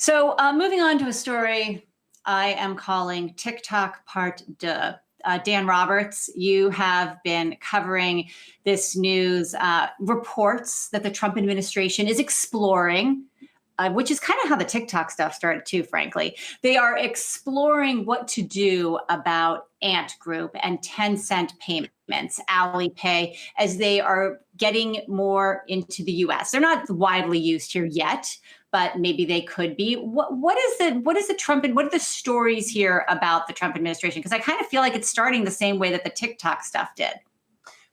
So, moving on to a story I am calling TikTok Part 2. Dan Roberts, you have been covering this news, reports that the Trump administration is exploring, which is kind of how the TikTok stuff started too, frankly. They are exploring what to do about Ant Group and Tencent payments, Alipay, as they are getting more into the US. They're not widely used here yet, but maybe they could be. What is the Trump and what are the stories here about the Trump administration? Because I kind of feel like it's starting the same way that the TikTok stuff did.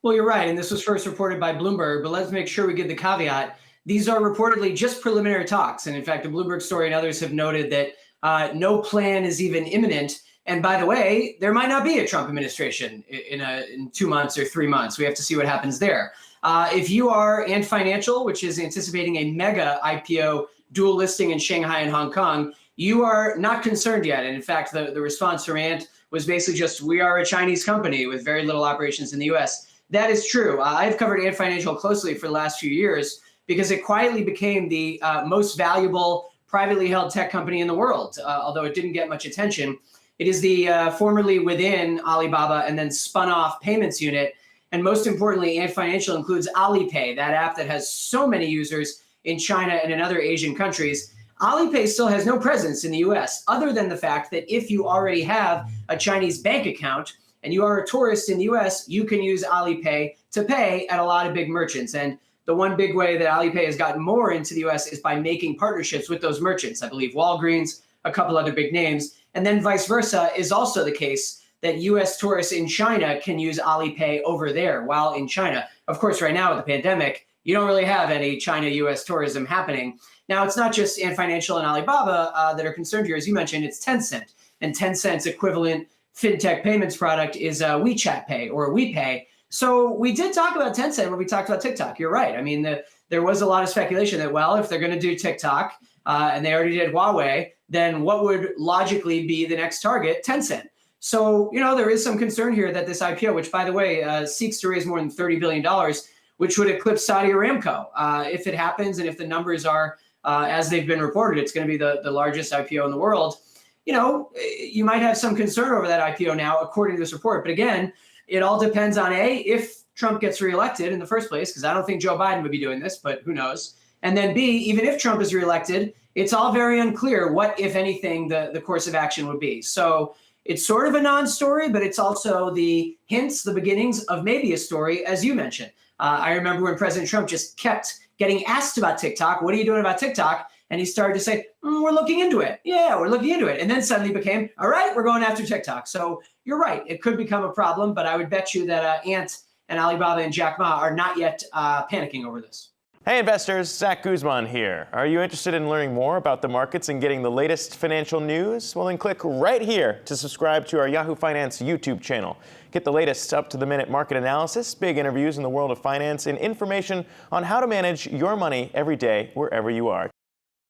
Well, you're right. And this was first reported by Bloomberg, but let's make sure we give the caveat. These are reportedly just preliminary talks. And in fact, the Bloomberg story and others have noted that no plan is even imminent. And by the way, there might not be a Trump administration in 2 months or 3 months. We have to see what happens there. If you are Ant Financial, which is anticipating a mega IPO dual listing in Shanghai and Hong Kong, you are not concerned yet. And in fact, the response from Ant was basically just, we are a Chinese company with very little operations in the US. That is true. I've covered Ant Financial closely for the last few years because it quietly became the most valuable privately held tech company in the world, although it didn't get much attention. It is the formerly within Alibaba and then spun off payments unit. And most importantly, Ant Financial includes Alipay, that app that has so many users in China and in other Asian countries. Alipay still has no presence in the US, other than the fact that if you already have a Chinese bank account and you are a tourist in the US, you can use Alipay to pay at a lot of big merchants. And the one big way that Alipay has gotten more into the US is by making partnerships with those merchants. I believe Walgreens, a couple other big names. And then vice versa is also the case that US tourists in China can use Alipay over there while in China. Of course, right now with the pandemic, you don't really have any China-US tourism happening. Now, it's not just Ant Financial and Alibaba that are concerned here. As you mentioned, it's Tencent. And Tencent's equivalent fintech payments product is WeChat Pay or WePay. So we did talk about Tencent when we talked about TikTok. You're right. I mean, there was a lot of speculation that, well, if they're going to do TikTok and they already did Huawei, then what would logically be the next target? Tencent. So, there is some concern here that this IPO, which, by the way, seeks to raise more than $30 billion, which would eclipse Saudi Aramco. If it happens and if the numbers are as they've been reported, it's going to be the largest IPO in the world. You might have some concern over that IPO now, according to this report. But again, it all depends on if Trump gets reelected in the first place, because I don't think Joe Biden would be doing this, but who knows? And then B, even if Trump is reelected, it's all very unclear what, if anything, the course of action would be. So it's sort of a non-story, but it's also the hints, the beginnings of maybe a story, as you mentioned. I remember when President Trump just kept getting asked about TikTok. What are you doing about TikTok? And he started to say, we're looking into it. Yeah, we're looking into it. And then suddenly became, all right, we're going after TikTok. So you're right. It could become a problem, but I would bet you that Ant and Alibaba and Jack Ma are not yet panicking over this. Hey investors, Zach Guzman here. Are you interested in learning more about the markets and getting the latest financial news? Well, then click right here to subscribe to our Yahoo Finance YouTube channel. Get the latest up-to-the-minute market analysis, big interviews in the world of finance, and information on how to manage your money every day wherever you are.